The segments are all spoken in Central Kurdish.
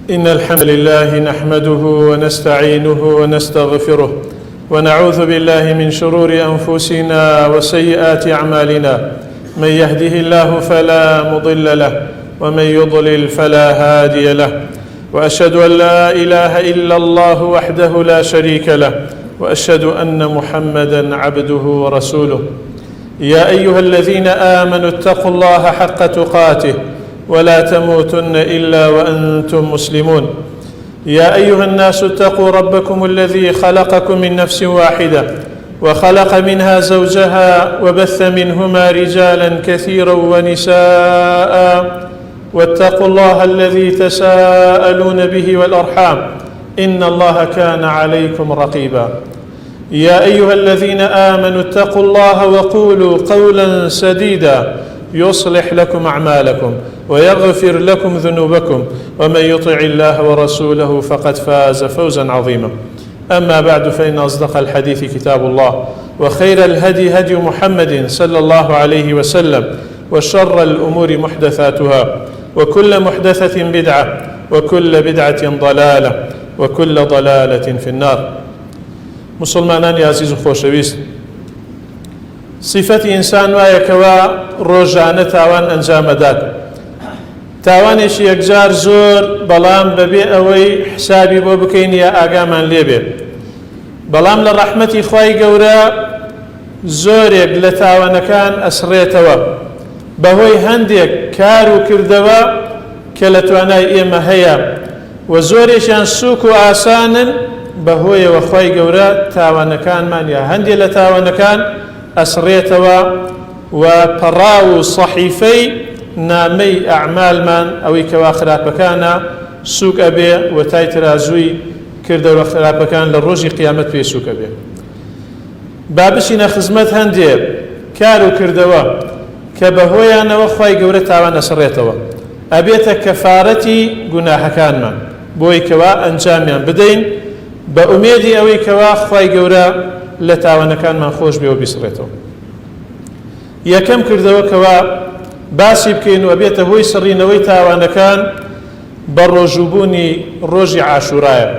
إن الحمد لله نحمده ونستعينه ونستغفره ونعوذ بالله من شرور أنفسنا وسيئات أعمالنا. من يهده الله فلا مضل له ومن يضلل فلا هادي له، وأشهد أن لا إله إلا الله وحده لا شريك له، وأشهد أن محمدا عبده ورسوله. يا أيها الذين آمنوا اتقوا الله حق تقاته ولا تموتن إلا وأنتم مسلمون. يا أيها الناس اتقوا ربكم الذي خلقكم من نفس واحدة وخلق منها زوجها وبث منهما رجالا كثيرا ونساء، واتقوا الله الذي تساءلون به والأرحام إن الله كان عليكم رقيبا. يا أيها الذين آمنوا اتقوا الله وقولوا قولا سديدا يصلح لكم أعمالكم ويغفر لكم ذنوبكم، ومن يطع الله ورسوله فقد فاز فوزا عظيما. أما بعد، فإن أصدق الحديث كتاب الله، وخير الهدي هدي محمد صلى الله عليه وسلم، وشر الأمور محدثاتها، وكل محدثة بدعة، وكل بدعة ضلالة، وكل ضلالة في النار. مسلمانان عزیز و خۆشەویست، صفەتی ئینسان وایە کەوا ڕۆژانە تاوان ئەنجامەدات. تاوانێکی یەکجار زۆر، بەڵام بەبێ ئەوەی حسابی بۆ بکەین یا ئاگامان لێبێ. بەڵام لە ڕەحمەتی خوای گەورە زۆرێک لە تاوانەکان ئەسڕێتەوە بەهۆی هەندێک کار و کردەوە کە لە توانای ئێمە هەیە، و زۆرێکیان سووک و ئاسانن بەهۆیەوە خوای گەورە تاوانەکانمان یا هەندێک لە تاوانەکان ئەسڕێتەوە و پەڕا و سەحیفەی نامەی ئەعمالمان ئەوەی کەوا خراپەکانە سووک ئەبێ و تای ترازووی کردەوە خراپەکان لە ڕۆژی قیامەت پێ سووک ئەبێ. با بچینە خزمەت هەندێک کار و کردەوە کە بەهۆیانەوە خوای گەورە تاوان ئەسڕێتەوە، ئەبێتە کەفارەتی گوناحەکانمان بۆی کەوا ئەنجامیان بدەین بە ئومێدی ئەوەی کەوا خوای گەورە لە تاوانەکانمان خۆش بێ و بیسڕێتەوە. یەکەم کردەوە کەوا باسی بکەین و بێتە هۆی سڕینەوەی تاوانەکان بە ڕۆژوبوونی ڕۆژی عاشورایە،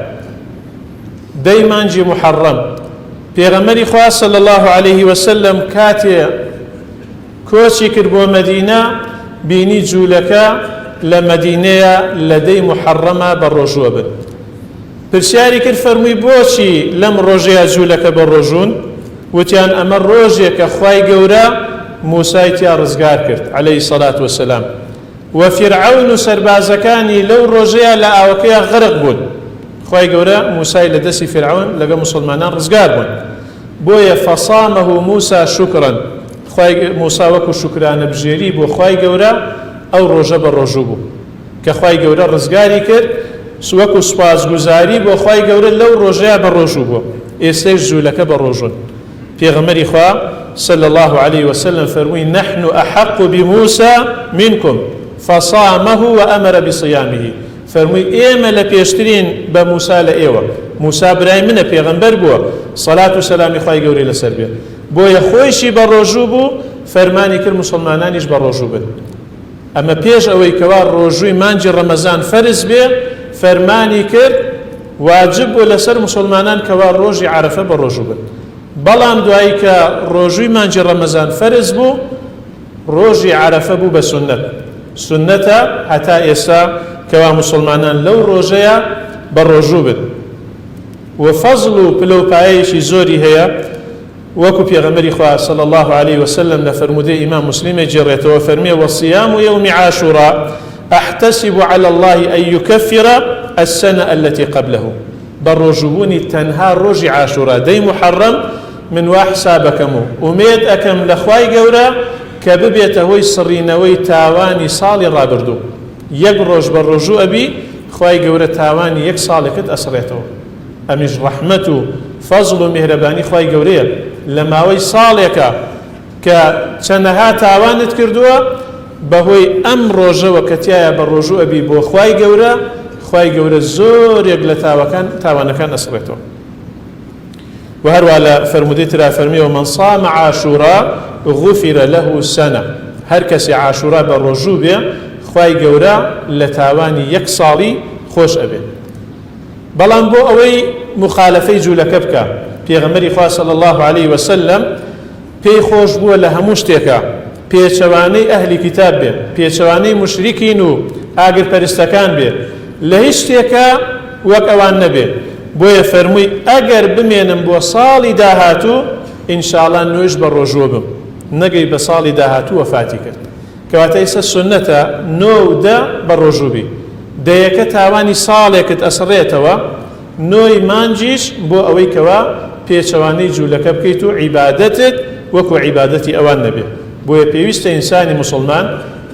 دەی مانجی محەڕەم. پێغەمبەری خوا صلی الله عليه وسلم کاتێ کۆچی کرد بۆ مەدینە، بینی جوولەکە لە مەدینەیە لە دەی محەڕەمە بە ڕۆژوە بن. پرسیاری کرد، فەرمووی بۆچی لەم ڕۆژەیە جوولەکە بە ڕۆژون؟ وتیان ئەمە ڕۆژێکە خوای گەورە موسای تیا ڕزگار کرد عەلەیهی سەڵات وەسەلام، و فیرعەون و سەربازەکانی لەو ڕۆژەیە لە ئاوەکەیە غەرق بوون. خوای گەورە موسای لە دەستی فیرعەون لەگە مسلمانان ڕزگار بوون. بۆیە فەصامەه موسا شوکرن، موسا وەکو شوکرانە بژێری بۆ خوای گەورە ئەو ڕۆژە بە ڕۆژوو بوو کە خوای گەورە ڕزگاری کرد، وەکو سوپاسگوزاری بۆ خوای گەورە لەو ڕۆژەیە بە ڕۆژوو بوو. ئێستەش جوولەکە بە ڕۆژون. پێغەمبەری خوا صلى الله عليه وسلم فەرمووی نحن أحق بموسى منكم فصامه وأمر بصيامه. فەرمووی ئێمە لە پێشترین بە موسا لە ئێوە. موسا برای منە، پێغەمبەر بووە، سەڵات و سەلامی خوای گەورەی لەسەر بێ. بۆیە خۆیشی بە ڕۆژوو بوو، فەرمانی کرد مسلمانانیش بە ڕۆژوو بن. ئەمە پێش ئەوەی کەوا ڕۆژووی مانجی ڕەمەزان فەرز بێ، فەرمانی کرد واجب بوو لەسەر مسلمانان کەوا ڕۆژی عەرەفە بە ڕۆژوو بن. بەڵام دوایی کە ڕۆژووی مانجی ڕەمەزان فەرز بوو، ڕۆژی عەرەفە بوو بە سونەت. سونەتە هەتا ئێستا کەوا مسلمانان لەو ڕۆژەیە بە ڕۆژوو بن. و فەزڵ و پلەپایەیەکی زۆری هەیە، وەکو پێغەمبەری خوا صلی الله عليه وسلم لە فەرمودەی ئیمام موسلیمە جێڕێتەوە، فەرمێ وەصیام یومی عاشورا أحتسب على الله أن يكفر السنة التي قبله. بروجبوني تنها روج عاشوراء دي محرم من وحسابكمو أميد أكم لخواي قورا كببيت هوي سرينوي تاواني صالي رابردو يقروج بروجو أبي خواي قورا تاواني يك صالي كد أسريتو. أمش رحمته فضل مهرباني خواي قوريا لما وي صاليك كتنها تاوانت كردوا بەهۆی ئەم ڕۆژەوە کە تایە بە ڕۆژوو ئەبی بۆ خوای گەورە، خوای گەورە زۆرێک لە تاوانەکان ئەسڕێتەوە. و هەروە لە فەرمودەی ترا فەرمیەوە من صام عاشورا غفر له سنة. هەر کەسی عاشورا بە ڕۆژوو بێ، خوای گەورە لە تاوانی یەک ساڵی خۆش ئەبێ. بەڵام بۆ ئەوەی مخالفەی جوولەکە بکە، پێغەمبەری خوا صلی الله عليه وسلم پێی خۆش بووە لە هەموو شتێکە پێچەوانەی ئەهلی کتاب بێ، پێچەوانەی مشریکین و ئاگرپەرستەکان بێ، لە هیچ شتێکە وەک ئەوان نەبێ. بۆیە فەرمووی ئەگەر بمێنم بۆ ساڵی داهاتوو ئینشاءڵڵا نوێژ بە ڕۆژوە بم، نەگەی بە ساڵی داهاتوو وەفاتی کرد. کەواتە ئێستا سنەتە 9 و 10 بە ڕۆژوو بی. دەیەکە تاوانی ساڵێکت ئەسڕێتەوە، 9 مانجیش بۆ ئەوەی کەوا پێچەوانەی جوولەکە بکەیت و عیبادەتت وەکو عیبادەتی ئەوان نەبێ. بۆیە پێویستە ئینسانی مسلمان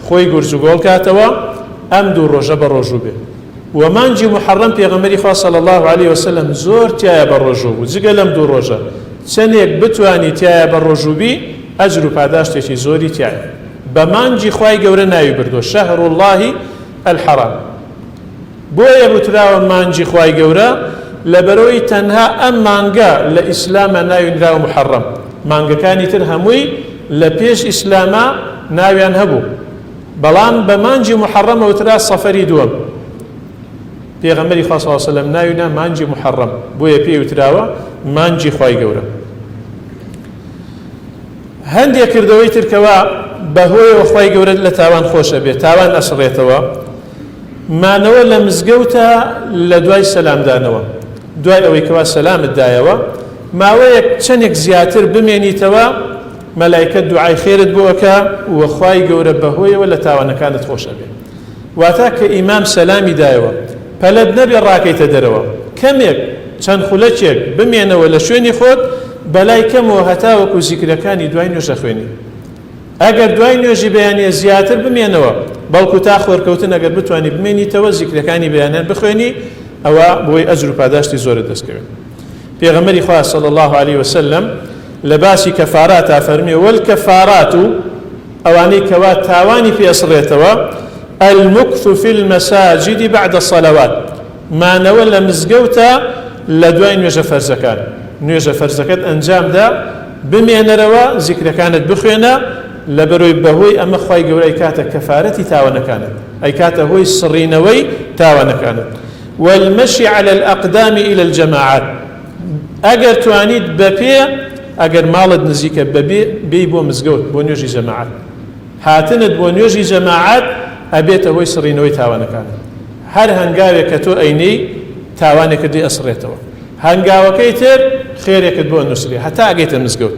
خۆی گورجوگۆڵ کاتەوە ئەم دوو ڕۆژە بە ڕۆژوو بێ. و مانجی محەڕەم پێغەمبەری خوا صلی الله عليه وسلم زۆر تایە بە ڕۆژوو بوو. جگە لەم دوو ڕۆژە چەندێک بتوانی تایە بە ڕۆژوو بی ئەجر و پاداشتێکی زۆری تایە. بە مانجی خوای گەورە ناوی بردووە شەهر الله الحرام. بۆیە وتراوە مانجی خوای گەورە لەبەرەوەی تەنها ئەم مانگە لە ئیسلامە ناوێنراوە محەڕەم. مانگەکانی تر هەمووی لە پێش ئیسلامە ناویان هەبوو، بەڵام بە مانجی محەڕەمە وترا سەفەری دووەم. پێغەمبەری خوا صلی الله علیه وسلم ناوینا مانجی محەڕەم، بۆیە پێی وتراوە مانجی خوای گەورە. هەندێک کردەوەی ترکەوە بەهۆیەوە خوای گەورە لە تاوان خۆشە بێت، تاوان ئەسڕێتەوە. مانەوە لە مزگەوتە لە دوای سەلامدانەوە، دوای ئەوەی کەوا سەلامت دایەوە ماوەیەک چەندێک زیاتر بمێنیتەوە، مەلایکە دوعای خێرت بۆکە و خوای گەورە بەهۆیەوە لە تاوانەکانت خۆشە بێت. واتە کە ئیمام سەلامی دایەوە پەلەت نەبێ ڕاکەیتە دەرەوە، کەمێک چەند خولەکێک بمێنەوە لە شوێنی خۆت بەلای کەمەوە هەتا وەکو زیکرەکانی دوای نوێژە خوێنی. ئەگەر دوای نوێژی بەیانیە زیاتر بمێنەوە، بەڵکو تا خۆرکەوتن ئەگەر بتوانی بمێنیتەوە زیکرەکانی بەیانیان بخوێنی، ئەوە بۆی ئەجر و پاداشتی زۆرت دەستکەوێت. پێغەمبەری خوا صلی الله عليه وسلم لە باسی کەفاراتە فەرمیێ وەلکەفارات و ئەوانەی کەوا تاوانی پێسڕێتەوە المكث في المساجد بعد الصلوات، مانەوە لە مزگەوتە لە دوای نوێژە فەرزەکان. نوێژە فەرزەکەت ئەنجامدا بمێنەرەوە زیکرەکانت بخوێنە، لەبەرۆی بەهۆی ئەمە خوای گەورە ئەیکاتە کەفارەتی تاوانەکانت، ئەیکاتە هۆی سڕینەوەی تاوانەکانت. والمشي على الأقدام إلى الجماعات، ئەگەر توانیت بەپێ، ئەگەر ماڵت نزیکە بەبێ بێی بۆ مزگەوت بۆ نوێژی جەماعەت، هاتنت بۆ نوێژی جەماعەت ئەبێتە هۆی سڕینەوەی تاوانەکانت. هەر هەنگاوێک کە تۆ ئەینەی تاوانێکت دێ ئەسڕێتەوە، هەنگاوەکەی تر خێرێکت بۆ نووسری هەتا ئەگەیتە مزگەوت.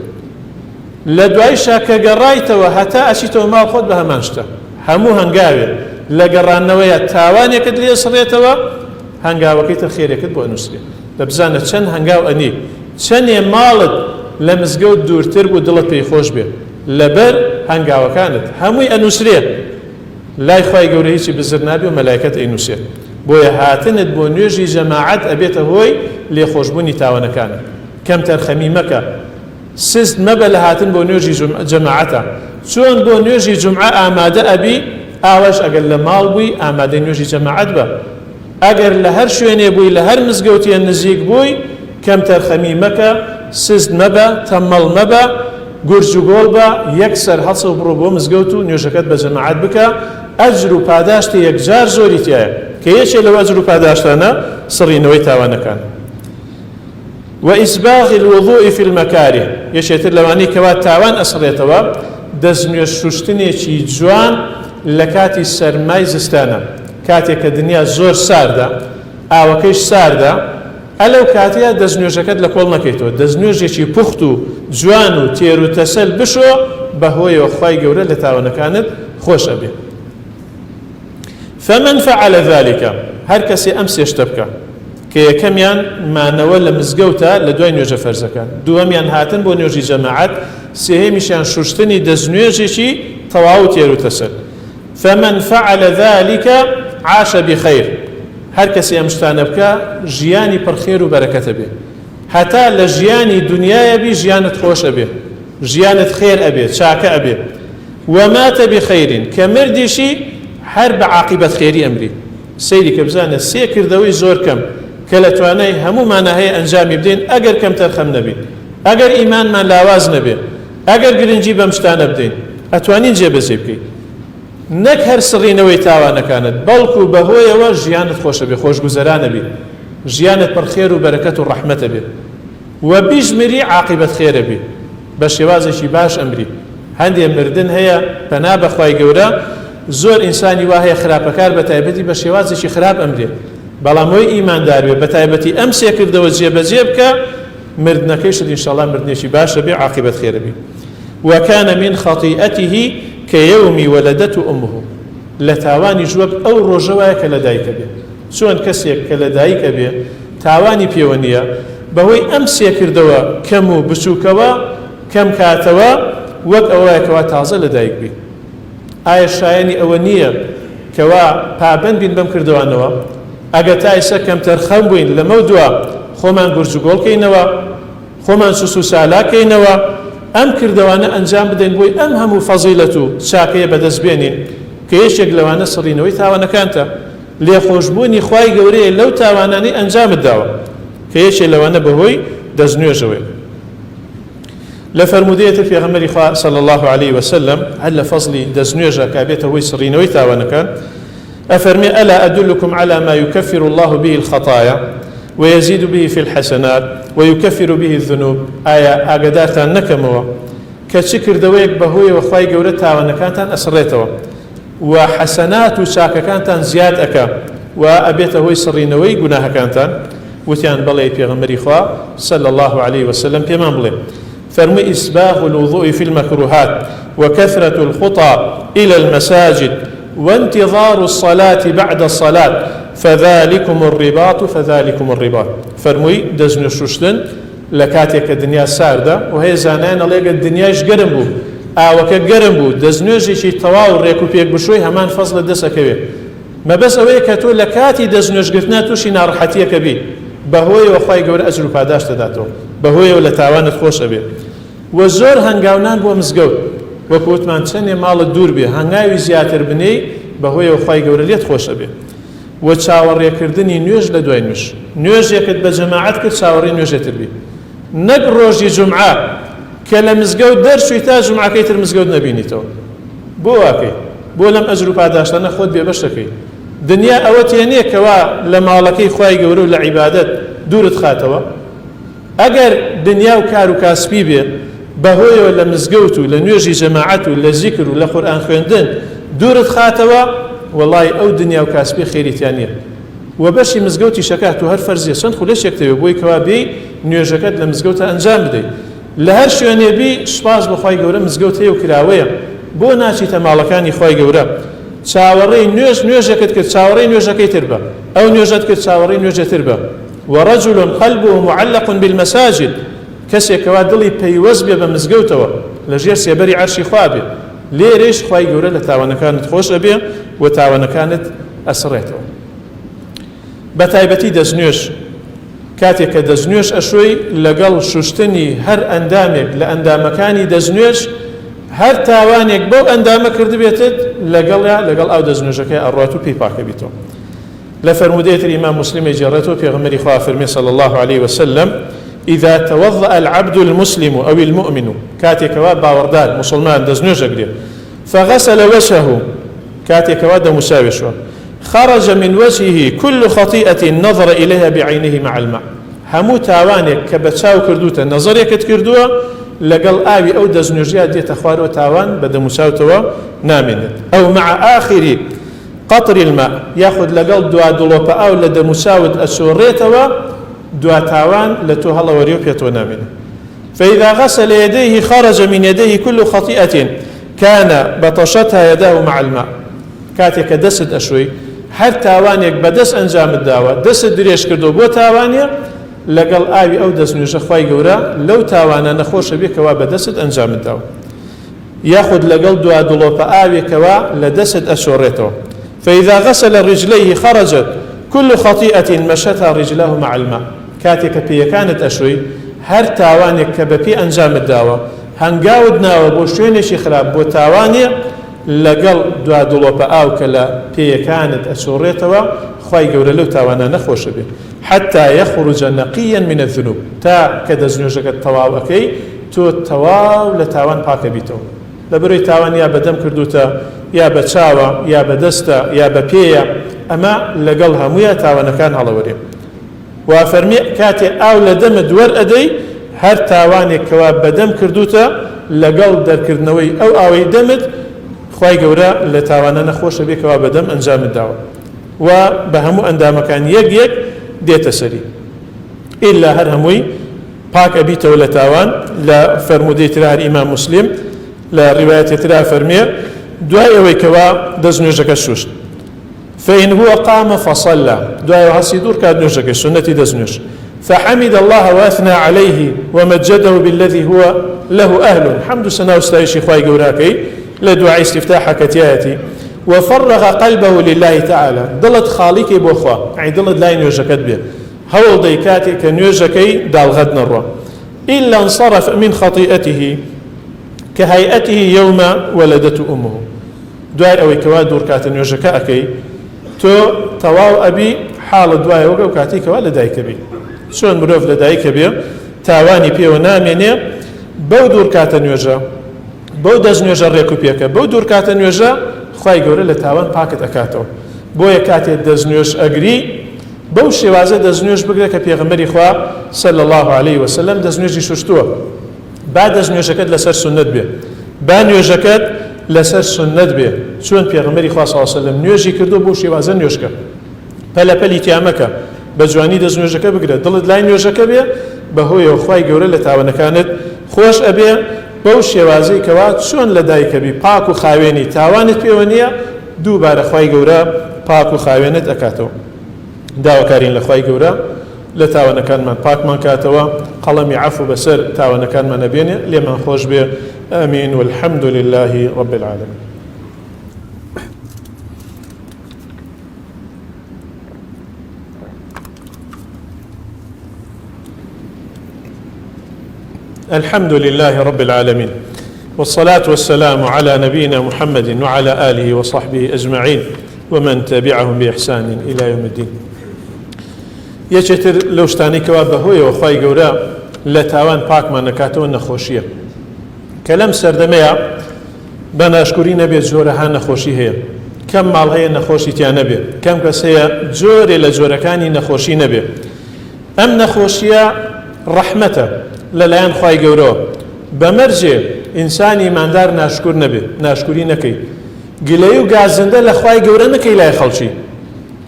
لە دوای شاکە گەڕایتەوە هەتا ئەچیتەوە ماڵ خۆت بە هەمان شتە. هەموو هەنگاوێ لە گەڕانەوەیە تاوانێکت لێ سڕێتەوە، هەنگاوەکەی تر خێرێکت بۆ نووسری. دەبزانە چەند هەنگاو ئەنی، چەندێ ماڵت لە مزگەوت دوورتر بوو دڵت پێی خۆش بێت لەبەر هەنگاوەکانت هەمووی ئەنووسرێت، لای خوای گەورە هیچی بزر نابێ و مەلایکەت ئەینووسێت. بۆیە هاتنت بۆ نوێژی جەماعەت ئەبێتە هۆی لێخۆشبوونی تاوانەکانت. کەم تەرخەمی مەکە، سست مەبە لە هاتن بۆ نوێژی جەماعەتە. چۆن بۆ نوێژی جومعە ئامادە ئەبی، ئاوەش ئەگەر لە ماڵ بووی ئامادەی نوێژی جەماعەت بە. ئەگەر لە هەر شوێنێ بووی لە هەر مزگەوتیە نزیک بووی کەم تەرخەمی مەکە، سست مەبە، تەمەڵ مەبە، گورج و گۆڵ بە، یەکسەر هەڵسە و بڕۆ بۆ مزگەوت و نوێژەکەت بە جەماعەت بکە. ئەجر و پاداشتی یەکجار زۆری تایە کە یەکێ لەو ئەجر و پاداشتانە سڕینەوەی تاوانەکان. وإسباغ الوضوء في المكاره، یەکێتر لەوانەی کەوا تاوان ئەسڕێتەوە دەستنوێژ شوشتنێکی جوان لە کاتی سەرمای زستانە، کاتێک کە دنیا زۆر ساردە، ئاوەکەیش ساردە، ئەلەو کاتەیە دەستنوێژەکەت لە کۆڵ نەکەیتەوە، دەستنوێژێکی پوخت و جوان و تێر و تەسەل بشۆ بەهۆیەوە خوای گەورە لە تاوانەکانت خۆش ئەبێ. فمن فعل ذلك، هەر کەسێ ئەم سێشتە بکە کە یەکەمیان مانەوە لە مزگەوتە لە دوای نوێژە فەرزەکان، دووەمیان هاتن بۆ نوێژی جەماعەت، سێهێمیشیان شوشتنی دەستنوێژێکی تەواو و تێر و تەسەل. فمن فعل ذلك عاش بخير، هەر کەسێ ئەم شتانە بکە ژیانی پڕخێر و بەرەکەتە بێ، هەتا لە ژیانی دنیایە بی ژیانت خۆشە بێ، ژیانت خێر ئەبێ، چاکە ئەبێ. وماتە بخەیرین، کە مردیشی هەر بە عاقبەت خێری ئەمری. سەیری کە بزانە سێ کردەوەی زۆر کەم کە لە توانای هەموومانە هەیە ئەنجامی بدەین ئەگەر کەم تەرخەم نەبین، ئەگەر ئیمانمان لاواز نەبێ، ئەگەر گرنگی بەم شتانە بدەین ئەتوانین جێبەجێ بکەین. نەک هەر سڕینەوەی تاوانەکانت بەڵکو بەهۆیەوە ژیانت خۆشە بێ خۆشگوزەرانە بێ ژیانت پڕ خێر و بەرەکەت و ڕەحمەتە بێ و بیژمری عاقبەت خێرە بێ بە شێوازێکی باش ئەمری هەندێ مردن هەیە پەنا بەخوای گەورە زۆر ئینسانی وا هەیە خراپەکار بە تایبەتی بە شێوازێکی خراپ ئەمرێ بەڵام وی ئیماندار بێ بە تایبەتی ئەم سێکردەوە جێبەجێ بکە مردنەکەیشت ئینشاءالله مردنێکی باشە بێ عاقبەت خێرە بێ وكان من خطيئته كيوم ولدته أمه لتاواني جواب أو رجوة كلدايك به چۆن کەسێک کە لەدایکە بێ تاوانی پێوە نییە بەهۆی ئەم سێکردەوە کەم و بچووکەوە کەم کاتەوە وەک ئەوەیەکەوە تازە لەدایک بێ ئایا شایانی ئەوە نییە کەوا پابەند بین بەم کردوانەوە ئەگە تا ئێستا کەمتەر خەم بووین لەمە دووە خۆمان گورج و گۆڵکەینەوە خۆمان سوس و سالاکەینەوە ئەم کردوانە ئەنجام بدەین بۆی ئەم هەموو فەزیلەت و چاکەیە بەدەست بێنین کە یەکێک لەوانە سڕینەوەی تاوانەکانتە لێخۆشبوونی خوای گەورەیە لەو تاوانانەی ئەنجامت داوە کە یەکێک لەوانە بەهۆی دەستنوێژەوەی لە فەرمودەیەتی پێغەمبەری خوا صلی الله عليه وسلم هەر لە فەزلی دەستنوێژە کە بێتە هۆی سڕینەوەی تاوانەکان ئەفەرمێ ئەلا ئەدلكم على ما يكفر الله به الخطايا ويزيد به في الحسنات ويكفر به الذنوب آية ئاگادارتان نەکەمەوە کە چ کردەوەیەک بەهۆیەوە خوای گەورە تاوانەکانتان ئەسڕێتەوە و حەسەنات و چاکەکانتان زیاد ئەکا و ئەبێتە هۆی سڕینەوەی گوناهەکانتان وتیان بەڵێ پێغەمبەری خوا صلى الله عليه وسلم پێمان بڵێ فرمي إسباغ الوضوء في المكروهات وكثرة الخطى إلى المساجد وانتظار الصلاة بعد الصلاة فذلكم الرباط فرموي دزن شوشتن لكاتك الدنيا ساردة وهي زانان لقى الدنيا گرم بو ئاوەکە گەرم بوو دەستنوێژێکی تەواو ڕێک و پێک بشوی هەمان فەزلە دەسەکەوێ مەبەست ئەوەیە کە تۆ لە کاتی دەستنوێژگرتنا تووشی ناڕەحەتیەکە بی بەهۆیەوە خوای گەورە ئەجر و پاداش دەداتەوە بەهۆیەوە لە تاوانت خۆشە بێ و زۆر هەنگاونان بۆ مزگەوت وەکو وتمان چەندێ ماڵت دوور بێ هەنگاوی زیاتر بنێی بەهۆیەوە خوای گەورە لێت خۆشە بێ و چاوەڕێکردنی نوێژ لە دوای نوێژێکت بە جەماعەت کرد چاوەڕێی نوێژێتر بی نەک ڕۆژی جومعە کە لە مزگەوت دەرچووی تا جومعەکەی تر مزگەوت نەبینیتەوە بۆ واکەی بۆ لەم ئەجر و پاداشتانە خۆت بێبەش دەکەی دنیا ئەوە تێنێ کەوا لە ماڵەکەی خوای گەورە و لە عیبادەت دوورت خاتەوە ئەگەر دنیا و کار و کاسبی بێ بەهۆیەوە لە مزگەوت و لە نوێژی جەماعەت و لە زیکر و لە قورئان خوێندن دوورت خاتەوە وەڵای ئەو دنیا و کاسبی خێریتیان نییە و بەشی مزگەوتی شەکات و هەر فەرزیە چەند خولەشێک دەوێت بۆی کەوا بێی نوێژەکەت لە مزگەوتە ئەنجام بدەیت لە هەر شوێنێبی سوپاس بە خوای گەورە مزگەوت هەیە و کراوەیە بۆ ناچیتە ماڵەکانی خوای گەورە چاوەڕێی نوێژەکەت کرد چاوەڕێی نوێژەکەی تر بە ئەو نوێژەت کرد چاوەڕێی نوێژەتر بە ورجل قلبه معلق بالمساجد کەسێکەوە دڵی پەیوەست بێ بە مزگەوتەوە لە ژێر سێبەری عەرشی خوا بێ لێرەش خوای گەورە لە تاوانەکانت خۆشە بێ و تاوانەکانت ئەسڕێتەوە بە تایبەتی دەستنوێژ کاتێک کە دەستنوێژ ئەشۆی لەگەڵ شوشتنی هەر ئەندامێک لە ئەندامەکانی دەستنوێژ هەر تاوانێک بەو ئەندامە کردبێتت لەگەڵ ئەو دەستنوێژەکەی ئەڕات و پێی پاکە بیتەوە لە فەرمودەیەتر ئیمام مسلمی جێڕێتەوە پێغەمبەری خوا فەرمێ صلی الله عليه وسلم إذا توضأ العبد المسلم أو المؤمن كاتيكوا باوردار مسلمان دزنوج أجري فغسل وجهه كاتيكوا دمساوشوا خرج من وجهه كل خطيئة نظر إليها بعينه مع الماء همو تاوانك كبتشاو كردوتا نظريك كردوها لقل آوي أو دزنوجيا دي تخوارو تاوان بدمساو توا نامنت أو مع آخر قطر الماء ياخذ لقل دوا دلوبا أو لدمساود أسوريتوا دوا تاوان لتو هلا وريو بيتو نامن فإذا غسل يديه خرج من يديه كل خطيئة كان بطشتها يداه مع الماء كاتك دست أشوي هر تاوانيك بدس أنجام الدعوة دست دريش كردو بو تاوانيا لقل آوي أو دس نجخواي قورا لو تاوانا نخوش بك وبدست أنجام الدعوة ياخذ لقل دوا دلوبا آوي كوا لدست أشوريته فإذا غسل رجليه خرجت كل خطيئة مشتها رجلاه مع الماء كاتك بي كانت أشوي هر تاوانك كببي أنجام الدعوة هنقاود ناوى بو شوينشي خراب بو تاواني لقل دوا دلوبا آو كلا بي كانت أشوريتوا خواي قول له تاوانا نخوش به حتى يخرج نقيا من الذنوب تا كدزنوجك التواو أكي تو التواو لتاوان باك بيتو لبروي تاوانيا بدم كردوتا یا بە چاوە یا بە دەستە یا بە پێیە ئەمە لەگەڵ هەموویە تاوانەکان هەڵەوەرێ و فەرمی کاتێ ئاو لە دەمت وەرئەدەی هەر تاوانێکەوە بەدەم کردوتە لەگەڵ دەرکردنەوەی ئەو ئاوەی دەمت خوای گەورە لە تاوانە نەخۆشە بێکەوە بەدەم ئەنجامت داوە و بە هەموو ئەندامەکان یەک دێتە سەری ئیلا هەر هەمووی پاک ئەبیتەوە لە تاوان لە فەرمودەی ترا هەر ئیمام مسلم لە ڕیوایەتی ترا فەرمێ دوای ئەوەی کەوا دەست نوێژەکە شوشت فإن هو قام فصلى دعاء حسيدور كاد نوجك سنة دزنوش فحمد الله وأثنى عليه ومجده بالذي هو له أهل حمد سنة استعيشي خواهي قوراكي لدعاء استفتاح كتياتي وفرغ قلبه لله تعالى ضلت خالقي بوخوا يعني ضلت لا نوجكت به هول ديكاتي كنوجكي دالغد نروا إلا انصرف من خطيئته كهيئته يوم ولدته أمه دعاء أوي كوا دور كات نوجكاكي تۆ تەواو ئەبی حاڵە دوایەوە و کاتێکەوە لە دایکە بی چۆن مرۆڤ لە دایکە بێ تاوانی پێوە نامێنێ بەو دوور کاتە نوێژە بەو دەست نوێژە ڕێک و پێکە بەو دوور کاتە نوێژە خوای گەورە لە تاوان پاکت ئەکاتەوە بۆیە کاتێک دەست نوێژ ئەگری بەو شێوازە دەست نوێژ بگرێ کە پێغەمبەری خوا صلی الله علیه وسلم دەست نوێژی شوشتووە با دەست نوێژەکەت لەسەر سنت بێ با نوێژەکەت لەسەر سنت بێ چۆن پێغەمبەری خوا صلی الله علیه وسلم نوێژی کردو بۆ شێوازە نوێژکە پەلەپەلی تیامەکە بە جوانی دەست نوێژەکە بگرێت دڵت لای نوێژەکە بێ بەهۆیەوە خوای گەورە لە تاوانەکانت خۆش ئەبێ بەو شێوازەی کەوا چۆن لە دایکەبی پاک و خاوێنی تاوانت پێوە نییە دووبارە خوای گەورە پاک و خاوێنت ئەکاتەوە داواکارین لە خوای گەورە لە تاوانەکانمان پاکمان کاتەوە قەڵەمی عەفو بەسەر تاوانەکانمان نەبێنێ لێمان خۆش بێ آمين والحمد لله رب العالمين الحمد لله رب العالمين والصلاة والسلام على نبينا محمد وعلى آله وصحبه أجمعين ومن تبعهم بإحسان إلى يوم الدين يشتر لو شتاني كوابه هو وخواي قورا لتاوان باك ما نكاتو النخوشية كلام سردمية بناشكرين نبي زورها نخوشي هي كم مال هي نخوشي تيا نبي كم كسيا زور لزور كاني نخوشي نبي أم نخوشيا رحمته للايان خواي قورو بمرجع إنساني ماندار ناشكر نبي ناشكري نكي قليو قازنده لخواي قورو نكي لا يخلشي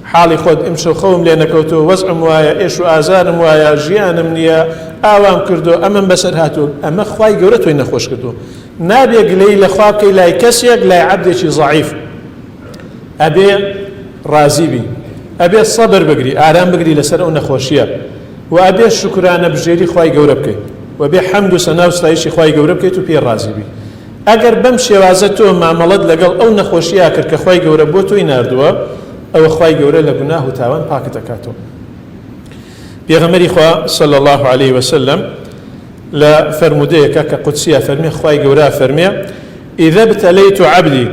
حالي خود امشو خوم لينكوتو وزعم وايا ايشو آزارم وايا جيانم نيا ئاوام کردو ئەمەم بەسەر هاتوو ئەمە خوای گەورە تۆی نەخۆش کردو نابێ گلەی لە خوا بکەی لای کەسێک لای عەبدێکی ضەعیف ئەبێ ڕازی بی ئەبێ سەبر بگری ئارام بگری لەسەر ئەو نەخۆشیە و ئەبێ شوکرانە بژێری خوای گەورە بکەیت و ئەبێ حەمد و سەنا و ستایشی خوای گەورە بکەیت و پێ ڕازی بی ئەگەر بەم شێوازە تۆ مامەڵەت لەگەڵ ئەو نەخۆشیە کرد کە خوای گەورە بۆ تۆی ناردووە ئەوە خوای گەورە لە گوناه و تاوان پاکت ئەکاتەوە پێغەمبەری خوا صلی الله عليه وسلم لا فرمودەیەکە کە قودسیە فەرمێ خوای گەورە فەرمێ إذا ابتليت عبدي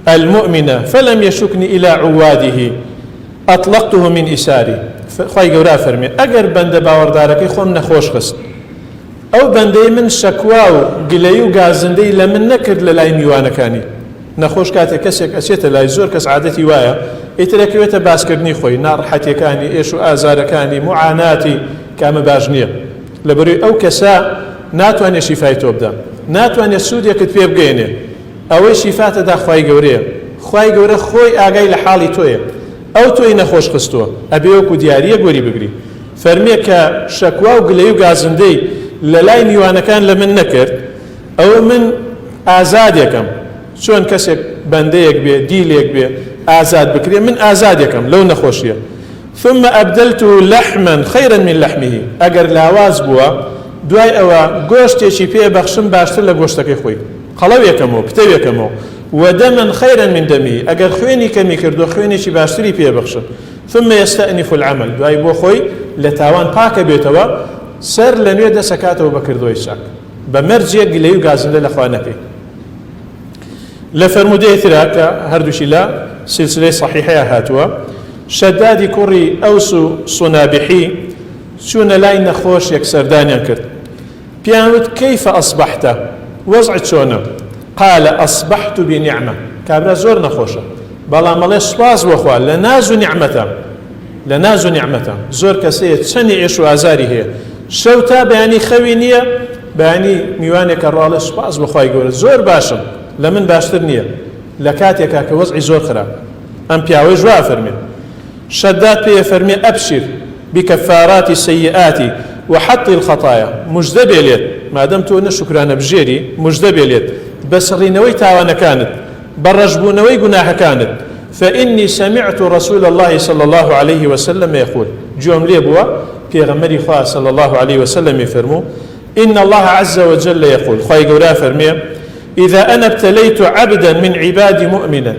المؤمن فلم يشكني إلى عواده أطلقته من إساري خوای گەورە فەرمێ ئەگەر بەندە باوەڕدارەکەی خۆم نەخۆش خست ئەو بەندەی من شەکوا و گلەی و گازندەی لە من نەکرد لە لای میوانەکانی نەخۆش کاتێک کەسێک ئەچێتە لای زۆر کەس عادەتی وایە ئیترەکەوێتە باسکردنی خۆی ناڕەحەتیەکانی ئێش و ئازارەکانی معاناتی کامە باش نییە لەبەروی ئەو کەسە ناتوانێت شیفای تۆ بدە ناتوانێت سوودێکت پێ بگەێنێ ئەوەی شیفاتەدا خوای گەورەیە خوای گەورە خۆی ئاگای لە حاڵی تۆیە ئەو تۆی نەخۆش خستووە ئەبێ وەکو دیاریە گۆری بگری فەرمێ کە شەکوا و گلەی و گازندەی لە لای میوانەکان لە من نەکرد ئەوە من ئازادێکم چۆن کەسێک بەندەیەک بێ دیلێک بێ ئازاد بکرێ من ئازادێکم لەو نەخۆشیە ثم أبدلته لحما خيرا من لحمه ئەگەر لاواز بووە دوای ئەوە گۆشتێکی پێ بەخشم باشتر لە گۆشتەکەی خۆی قەڵەوێکەمەوە پتەوێکەمەوە ودما خيرا من دمه ئەگەر خوێنی کەمی کردو خوێنێکی باشتری پێ بەخشم ثم يستأنف العمل دوای بۆ خۆی لە تاوان پاکە بێتەوە سەر لە نوێ دەسەکاتەوە بەکردەوەی چاک بە مەرجێک گلەی و گازندە لەخوا نەکەی لە فەرمودەیە ترا کە هەردووشی لە سلسلەی صحیحەیە هاتووە شەدادی کوڕی ئەوس و سونابحی چوونە لای نەخۆشێک سەردانیان کرد پیان وت كيف أصبحت وضعت چۆنە قال أصبحت بنعمة کابرا زۆر نەخۆشە بەڵام مەڵێ سوپاس بۆخوا لە ناز و نیعمەتە زۆر کەسەیە چەندی ئێش و ئازاری هەیە شەو تا بەیانی خەوی نییە بەیانی میوانێکە ڕاڵێ سوپاس بەخوای گەورە زۆر باشم لە من باشتر نییە لە کاتێکا کە وەزعی زۆر خراپ ئەم پیاوەی ژوا فەرمێ شەداد پێیە فەرمێ ئەبشر بکەفاراتی سەیئاتی وحەطی الخەطایا مژدە بێلێت مادەم تۆ نەشکرانە بژێری مژدە بێلێت بەسڕینەوەی تاوانەکانت بەڕەشبوونەوەی گوناحەکانت فإني سمعت رسول الله صلى الله عليه وسلم يقول جوم لي بوا پیغمبری خواه صلى الله عليه وسلم يفرمو إن الله عز وجل يقول خواهي قورا فرمي إذا أنا ابتليت عبدا من عبادي مؤمنا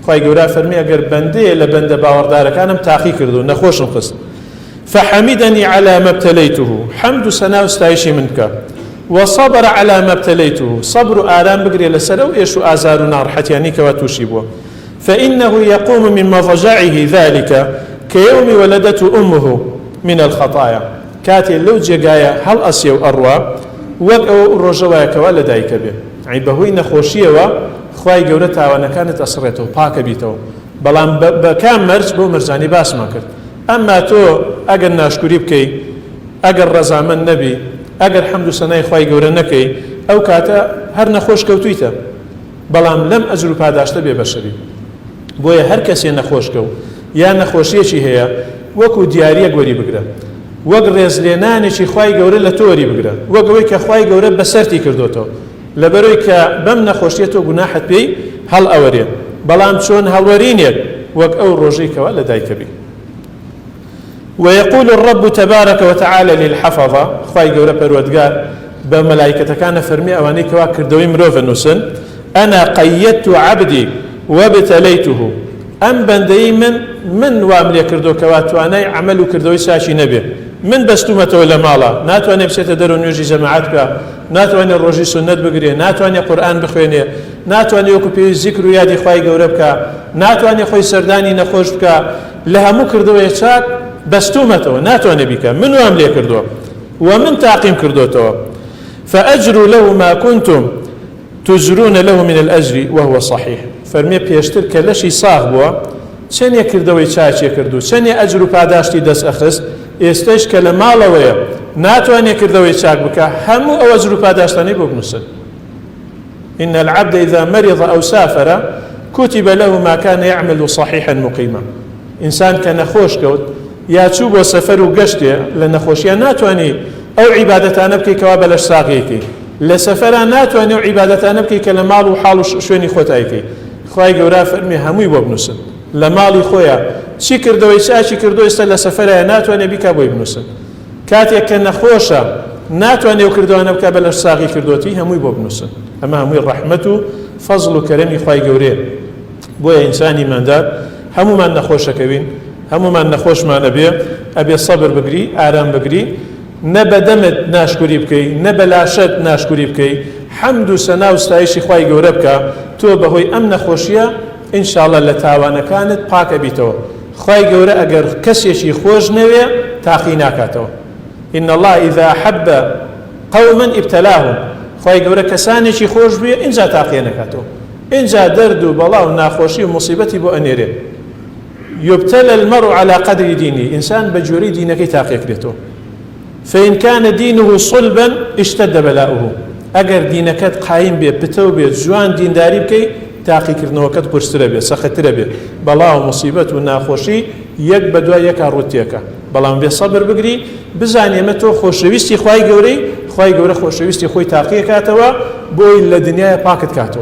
خواهي قورا فرمي أقر بندي لبند باوردارك أنا متاخي كردو نخوش نقص فحمدني على ما ابتليته حمد سنا استعيشي منك وصبر على ما ابتليته صبر آرام بقري لسلو إيشو آزار نار حتى يعني كواتوشي بوا فإنه يقوم من مضجعه ذلك كيوم ولدته أمه من الخطايا كاتي لو جاية هل أسيو أروى وقعوا الرجوة كوالا دايك به عيبهوي نخوشية وخواي قولتها وانا كانت أسرته باك بيته بلان بكام مرج بو مرزاني باس ما كرت أما تو أقر ناشكري بكي أقر رزامن نبي أقر حمد سناي خواي قولة نكي أو كاتا هر نخوش كوتويته بلان لم أجرو پاداشت بي بشري بۆیە هەر کەسێ نەخۆشکە و یا نەخۆشیەکی هەیە وەکو دیارەک وەری بگرە وەک ڕێزلێنانێکی خوای گەورە لە تۆ وەری بگرە وەک ئەوەی کە خوای گەورە بەسەرتی کردوتەوە لەبەرەوەی کە بەم نەخۆشیە تۆ گوناحت پێی هەڵ ئەوەرێ بەڵام چۆن هەڵوەرینێک وەک ئەو ڕۆژەی کەوا لە دایکە بی ويقول الرب تبارك وتعالى للحفظة خوای گەورە پەروەردگار بە مەلایکەتەکانە فەرمی ئەوانەی کەوا کردەوەی مرۆڤ نووسن أنا قيدت عبدي وابتليته أم بندي من واملي كردو كواتواني عملو كردوي ساشي نبي من بستومته ولا مالا ناتواني بسيطة درو نيوجي جماعاتك ناتواني الروجي سنة بقري ناتواني قرآن بخويني ناتواني وكو بي ذكر يادي خواهي قوربك ناتواني خوي سرداني نخوش بك لها مو كردوي شاك بستومته ناتواني بك من واملي كردو ومن تعقيم كردوته فأجر له ما كنتم تجرون له من الأجر وهو صحيح فەرمێ پێشتر کە لەشی ساغ بووە چەندێک کردەوەی چاچێ کردو چەندێ ئەجر و پاداشتی دەست ئەخست ئێستش کە لە ماڵەوەیە ناتوانێت کردەوەی چاک بکە هەموو ئەو ئەجر و پاداشتانەی بۆ بنووسن إن العبد إذا مرض أو سافر كتب له ما كان يعمل صحيحا مقيما إنسان كان نەخۆش کەوت یا چوو بۆ سەفەر و گەشتێ لە نەخۆشیە ناتوانێت ئەو عیبادەتانە بکەی کەوا بەلەش ساغیەکەی لە سەفەرە ناتوانێت ئەو عیبادەتانە بکەی کە لە ماڵ و حاڵ و شوێنی خۆتایەکەی خوای گەورە فەرمی هەمووی بۆ بنووسن لە ماڵی خۆیان چی کردەوەی چاچی کردو ئێستا لە سەفەرەیە ناتوانێت بیکا بۆی بنووسن کاتێک کە نەخۆشە ناتوانێت ئەو کردوانە بکە بەلەش ساغی کردوەتی هەمووی بۆ بنووسن ئەمە هەمووی ڕەحمەت و فەزڵ و کەرەمی خوای گەورەیە بۆیە ئینسانی ماندار هەموومان نەخۆشەکەوین هەموومان نەخۆشمانە بێ ئەبێ سەبر بگری ئارام بگری نە بەدەمت ناشکوری بکەی نە بەلاشت ناشکوری بکەی حەمد و سەنا و ستایشی خوای گەورە بکە تۆ بەهۆی ئەم نەخۆشیە ئینشاءڵڵا لە تاوانەکانت پاکە بیتەوە خوای گەورە ئەگەر کەسێکی خۆش نەوێ تاقی ناکاتەوە إن الله إذا أحب قوما ابتلاهم خوای گەورە کەسانێکی خۆش بێ ئینجا تاقیە نەکاتەوە ئینجا دەرد و بەڵا و ناخۆشی و موسیبەتی بۆ ئەنێرێ يبتلى المرء على قدر دينه إنسان بجوري دينك تاقيكريته فإن كان دينه صلبا اشتد بلاؤه أجر دينك قايم به بتو به جوان دين داري بكي تاقي كرنوكت قرستر به سختر به بلا ومصيبة وناخوشي يك بدوا يك روتيك بلا به صبر بقري بزاني متو خوشويستي خواي جوري خوشويستي خوي تاقي كاتوا بوي الدنيا باكت كاتو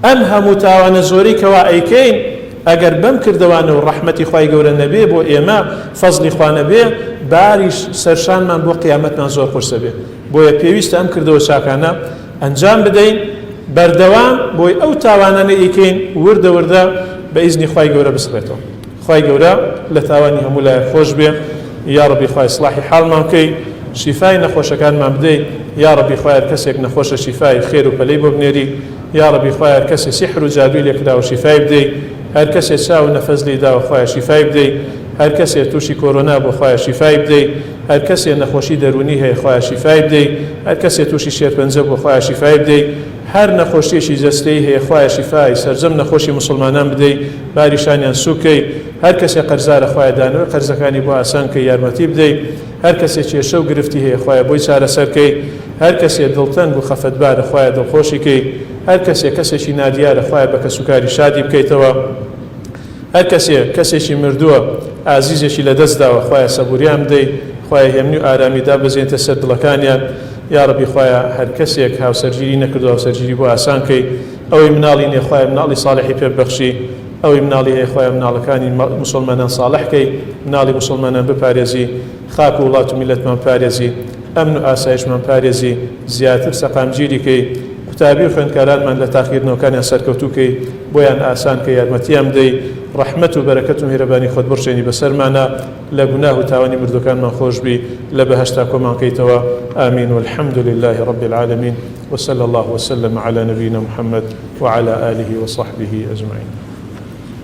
أمها متاوان زوري كوا أيكين ئەگەر بەم کردوانە و ڕەحمەتی خوای گەورە نەبێ بۆ ئێمە فەزلی خوا نەبێ باریش سەرشانمان بۆ قیامەتمان زۆر قورسە بێ بۆیە پێویستە ئەم کردەوە چاکانە ئەنجام بدەین بەردەوام بۆی ئەو تاوانانە ئیکەین وردە وردە بە ئیزنی خوای گەورە بسڕێتەوە خوای گەورە لە تاوانی هەموو لایەک خۆش بێ یا ڕەبی خوای ئیسلاحی حاڵمان بکەی شیفای نەخۆشەکانمان بدەیت یا ڕەبی خوای هەر کەسێک نەخۆشە شیفای خێر و پەلەی بۆ بنێری یا ڕەبی خوای هەر کەسێک سیحر و جادووی لێکراوە شیفای بدەیت هەر کەسێ چاو نەفەزلی داوە خۆیان شیفای بدەیت هەر کەسێ تووشی کۆرۆنا بۆ خۆیان شیفای بدەیت هەر کەسێ نەخۆشی دەرونی هەیە خۆیان شیفای بدەیت هەر کەسێ تووشی شێرپەنجە بۆ خۆیان شیفای بدەیت هەر نەخۆشیێکی جەستەیی هەیە خوایە شیفای سەرجەم نەخۆشی مسلمانان بدەی باریشانیان سوکەی هەر کەسێک قەرزارە خوایە دانەوە قەرزەکانی بۆ ئاسانکەی یارمەتی بدەی هەر کەسێک کێشە و گرفتی هەیە خوایە بۆی چارەسەرکەی هەر کەسێک دڵتەنگ و خەفەتبارە خوایە دڵخۆشیکەی هەر کەسێک کەسێکی نادیارە خوایە بە کەسوکاری شادی بکەیتەوە هەر کەسێکی مردووە ئازیزێکی لە دەستداوە خوایە سەبوریان بدەی خوایە هێمنی و ئارامیدا بزێنتە سەر دڵەکانیان یا ربی خوایە هەر کەسێک هاوسەرگیری نەکردو هاوسەرگیری بۆ ئاسانکەی ئەوەی مناڵی نێ خوایە مناڵی ساڵحی پێبەخشی ئەوەی مناڵی هەیە خوایە مناڵەکانی مسلمانان ساڵحکەی مناڵی مسلمانان بپارێزی خاک و وڵات و میلەتمان پارێزی ئەمن و ئاسایشمان پارێزی زیاتر سەقامگیریکەی قوتابی و خوێندکارانمان لە تاقیکردنەوەکانیان سەرکەوتووکەی بۆیان ئاسانکەی یارمەتیان بدەی ڕەحمەت و بەرەکەت و میهرەبانی خۆت بڕشێنی بەسەرمانە لە گوناه و تاوانی مردوەکانمان خۆشبی لە بەهەشتا کۆمان کەیتەوە آمین والحمد لله رب العالمين وصلى الله وسلم على نبينا محمد وعلى آله وصحبه أجمعين